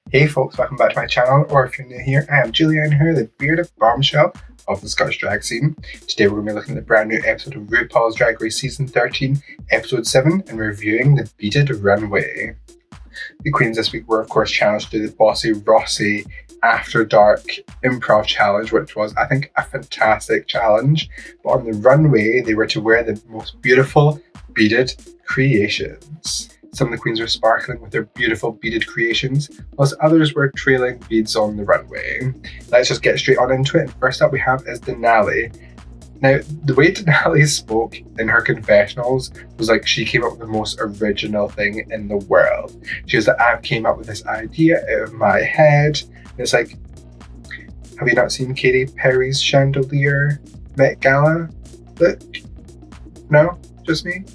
Hey folks, welcome back to my channel, or if you're new here, I am Julianne Hoore, the bearded bombshell of the Scottish drag scene. Today we're going to be looking at the brand new episode of RuPaul's Drag Race Season 13, Episode 7, and reviewing the Beaded Runway. The queens this week were of course challenged to do the bossy Rosie After Dark improv challenge, which was, I think, a fantastic challenge. But on the runway, they were to wear the most beautiful beaded creations. Some of the queens were sparkling with their beautiful beaded creations, whilst others were trailing beads on the runway. Let's just get straight on into it. First up we have is Denali. Now, the way Denali spoke in her confessionals was like she came up with the most original thing in the world. She was like, I came up with this idea out of my head. And it's like, have you not seen Katy Perry's chandelier Met Gala look? No? Just me?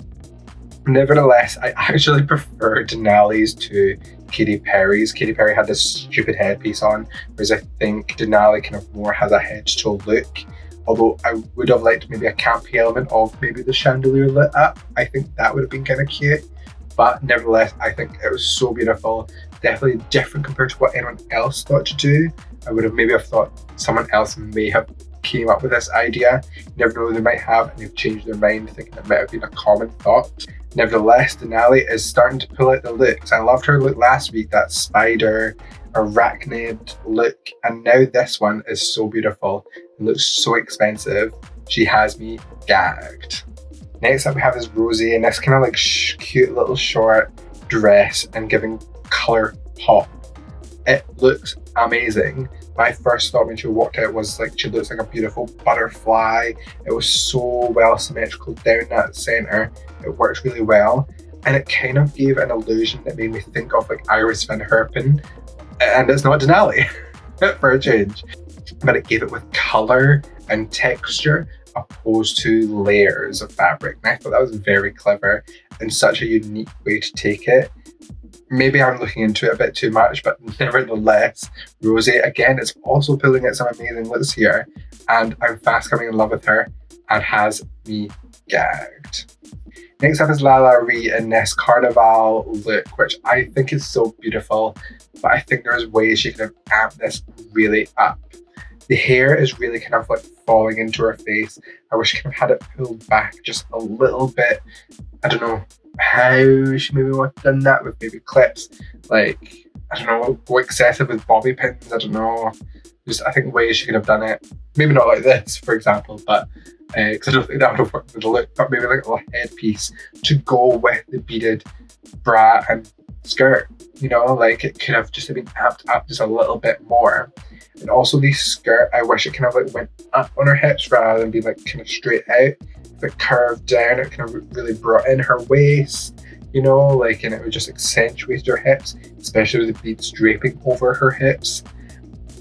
Nevertheless, I actually prefer Denali's to Katy Perry's. Katy Perry had this stupid headpiece on, whereas I think Denali kind of more has a head-to-toe look. Although I would have liked maybe a campy element of maybe the chandelier lit up. I think that would have been kind of cute. But nevertheless, I think it was so beautiful. Definitely different compared to what anyone else thought to do. I would have maybe have thought someone else may have came up with this idea. You never know, they might have, and they've changed their mind, thinking it might have been a common thought. Nevertheless, Denali is starting to pull out the looks. I loved her look last week, that spider arachnid look, and now this one is so beautiful. It looks so expensive. She has me gagged. Next up we have is Rosie, and this kind of like cute little short dress and giving colour pop. It looks amazing. My first thought when she walked out was like she looks like a beautiful butterfly. It was so well symmetrical down that centre. It works really well, and it kind of gave an illusion that made me think of like Iris Van Herpen, and it's not Denali for a change, but it gave it with colour and texture opposed to layers of fabric, and I thought that was very clever and such a unique way to take it. Maybe I'm looking into it a bit too much, but nevertheless, Rosie, again, is also pulling out some amazing looks here, and I'm fast coming in love with her and has me gagged. Next up is LaLarie in this carnival look, which I think is so beautiful, but I think there's ways she can amp this really up. The hair is really kind of like falling into her face. I wish she could have had it pulled back just a little bit. I don't know how she maybe would have done that with maybe clips. Like, I don't know, go excessive with bobby pins. I don't know. Just, I think ways she could have done it. Maybe not like this, for example, but because I don't think that would have worked with the look, but maybe like a little headpiece to go with the beaded bra and skirt. You know, like it could have just been amped up just a little bit more. And also the skirt, I wish it kind of like went up on her hips rather than being like kind of straight out. If it curved down, it kind of really brought in her waist, you know, like, and it would just accentuate her hips, especially with the beads draping over her hips.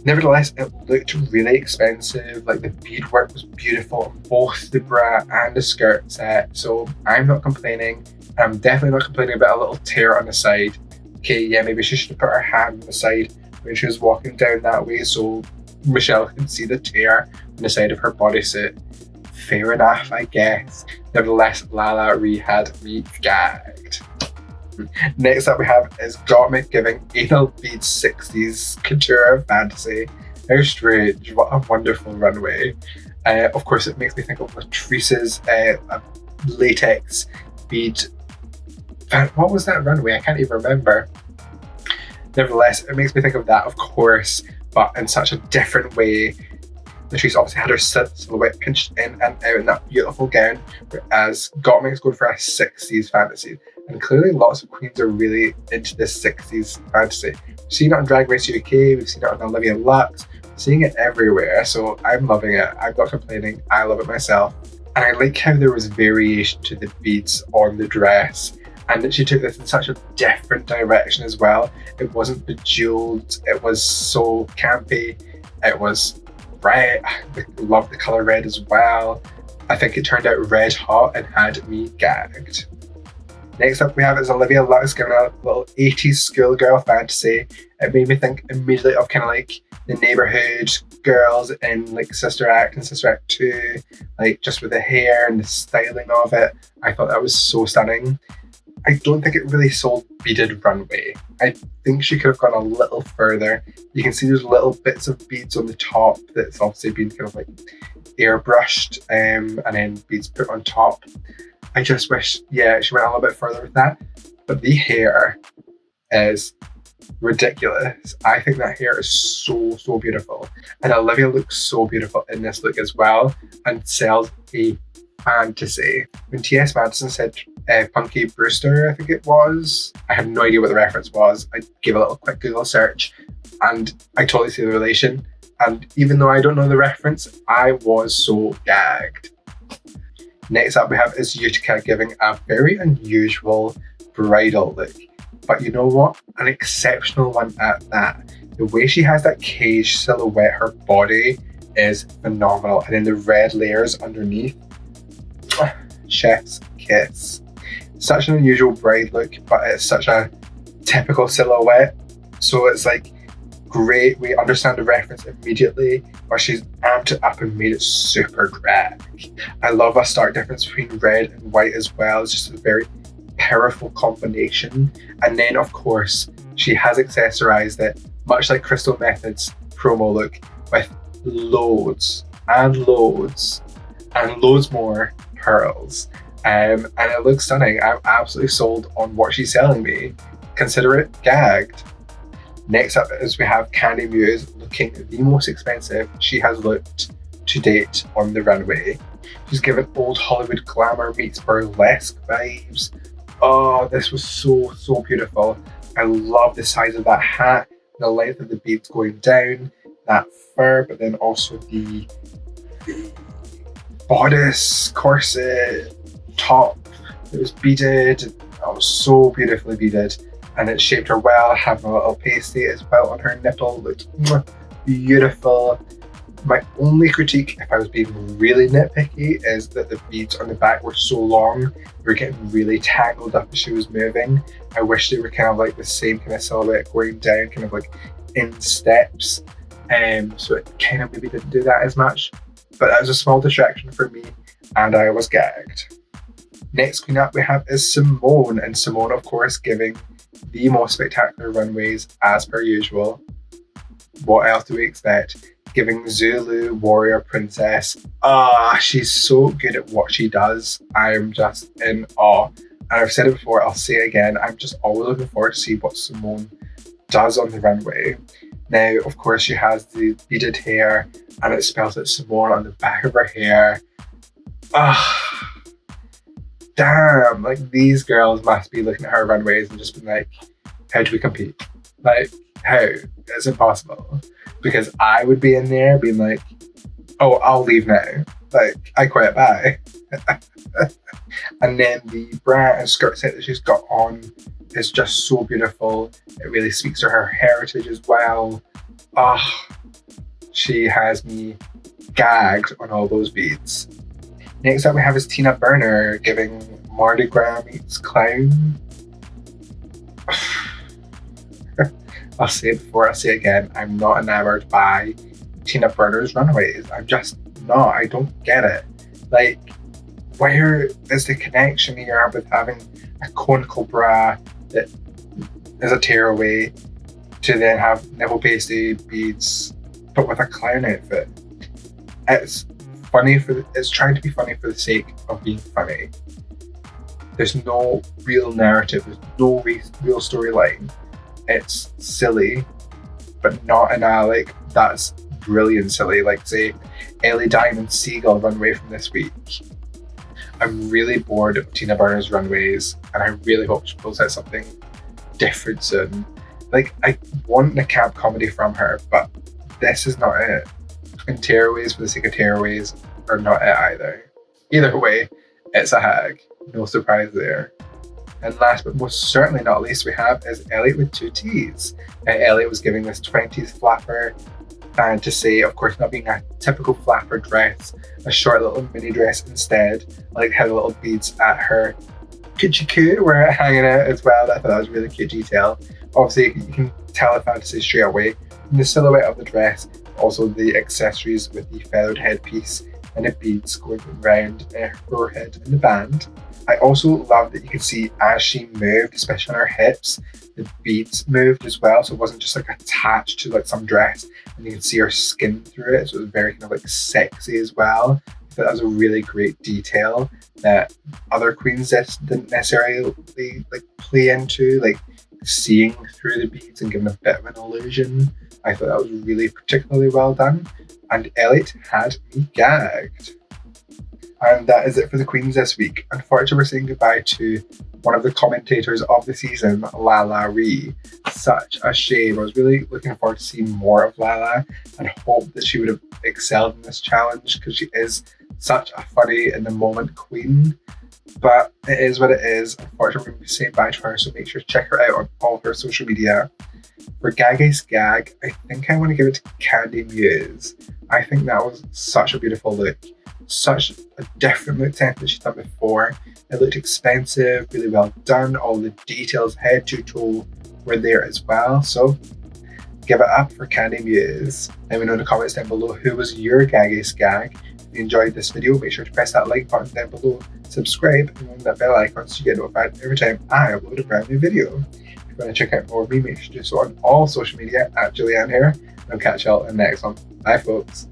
Nevertheless, it looked really expensive. Like the beadwork was beautiful on both the bra and the skirt set, so I'm not complaining. I'm definitely not complaining about a little tear on the side. Okay, yeah, maybe she should have put her hand on the side when she was walking down that way so Michelle could see the tear on the side of her bodysuit. Fair enough, I guess. Nevertheless, LaLarie had me gagged. Next up we have is Dormant giving anal beads 60s couture fantasy. How strange, what a wonderful runway. Of course, it makes me think of Latrice's latex bead. What was that runway? I can't even remember. Nevertheless, it makes me think of that, of course, but in such a different way. Latrice obviously had her silhouette pinched in and out in that beautiful gown, whereas Gottmik's going for a 60s fantasy. And clearly lots of queens are really into this 60s fantasy. We've seen it on Drag Race UK, we've seen it on Olivia Lux, seeing it everywhere, so I'm loving it. I'm not complaining, I love it myself. And I like how there was variation to the beads on the dress, and that she took this in such a different direction as well. It wasn't bejeweled, it was so campy, it was red. I love the colour red as well. I think it turned out red hot and had me gagged. Next up we have is Olivia Lux giving a little 80s schoolgirl fantasy. It made me think immediately of kind of like the neighbourhood girls in like Sister Act and Sister Act 2, like just with the hair and the styling of it. I thought that was so stunning. I don't think it really sold Beaded Runway. I think she could have gone a little further. You can see there's little bits of beads on the top that's obviously been kind of like airbrushed and then beads put on top. I just wish, yeah, she went a little bit further with that. But the hair is ridiculous. I think that hair is so beautiful. And Olivia looks so beautiful in this look as well and sells a fantasy. When T.S. Madison said Punky Brewster, I think it was, I have no idea what the reference was. I gave a little quick Google search and I totally see the relation. And even though I don't know the reference, I was so gagged. Next up we have is Utica giving a very unusual bridal look. But you know what? An exceptional one at that. The way she has that cage silhouette, her body is phenomenal. And then the red layers underneath. Chef's kiss. Such an unusual bride look, but it's such a typical silhouette. So it's like great. We understand the reference immediately, but she's amped it up and made it super drag. I love a stark difference between red and white as well. It's just a very powerful combination. And then of course she has accessorized it much like Crystal Method's promo look with loads and loads and loads more pearls, and it looks stunning. I'm absolutely sold on what she's selling me. Consider it gagged. Next up is we have Kandy Muse looking the most expensive she has looked to date on the runway. She's given old Hollywood glamour meets burlesque vibes. Oh, this was so beautiful. I love the size of that hat, the length of the beads going down, that fur, but then also the bodice, corset, top. It was beaded. It was so beautifully beaded. And it shaped her well, having a little pasty as well on her nipple. Looked beautiful. My only critique, if I was being really nitpicky, is that the beads on the back were so long. They were getting really tangled up as she was moving. I wish they were kind of like the same kind of silhouette going down, kind of like in steps. So it kind of maybe didn't do that as much. But that was a small distraction for me, and I was gagged. Next queen up we have is Symone, and Symone, of course, giving the most spectacular runways as per usual. What else do we expect? Giving Zulu, warrior, princess. She's so good at what she does. I'm just in awe. And I've said it before, I'll say it again. I'm just always looking forward to see what Symone does on the runway. Now, of course, she has the beaded hair and it spells out Symone on the back of her hair. Damn, like these girls must be looking at her runways and just being like, how do we compete? Like, how? It's impossible. Because I would be in there being like, oh, I'll leave now. Like, I quit, bye. And then the bra and skirt set that she's got on is just so beautiful. It really speaks to her heritage as well. She has me gagged on all those beads. Next up we have is Tina Burner giving Mardi Gras meets clown. I'll say it before I say it again. I'm not enamored by Tina Burner's runways. I'm just not. I don't get it. Like, where is the connection here with having a conical bra that is a tearaway to then have nipple pasty beads but with a clown outfit? It's funny it's trying to be funny for the sake of being funny. There's no real narrative. There's no real storyline. It's silly, but not in a like that's brilliant silly. Like say Ellie Diamond Seagull runway from this week. I'm really bored of Tina Burner's runways, and I really hope she pulls out something different soon. Like I want the camp comedy from her, but this is not it. And tearaways for the sake of tearaways are not it either. Either way, it's a hag. No surprise there. And last but most certainly not least we have is Elliott with two T's. Elliott was giving this 20s flapper fantasy, of course not being a typical flapper dress, a short little mini dress instead. I like how the little beads at her coochie coo were hanging out as well. I thought that was a really cute detail. Obviously you can tell a fantasy straight away from the silhouette of the dress, also the accessories with the feathered headpiece and the beads going around her forehead in the band. I also love that you could see as she moved, especially on her hips, the beads moved as well, so it wasn't just like attached to like some dress, and you could see her skin through it, so it was very kind of like sexy as well. I thought that was a really great detail that other queens didn't necessarily like play into, like seeing through the beads and giving a bit of an illusion. I thought that was really particularly well done, and Elliott had me gagged. And that is it for the queens this week. Unfortunately, we're saying goodbye to one of the commentators of the season, LaLarie. Such a shame. I was really looking forward to seeing more of Lala and hope that she would have excelled in this challenge because she is such a funny in the moment queen. But it is what it is. Unfortunately, we're going to be saying bye to her, so make sure to check her out on all of her social media. For Gaggy's Gag, I think I want to give it to Kandy Muse. I think that was such a beautiful look. Such a different look to anything she's done before. It looked expensive, really well done. All the details, head to toe, were there as well. So give it up for Kandy Muse. Let me know in the comments down below who was your Gaggy's Gag. If you enjoyed this video, make sure to press that like button down below, subscribe, and ring that bell icon so you get notified every time I upload a brand new video. If you want to check out more of me, make sure to do so on all social media at Julianne Hoore. And I'll catch y'all in the next one. Bye, folks.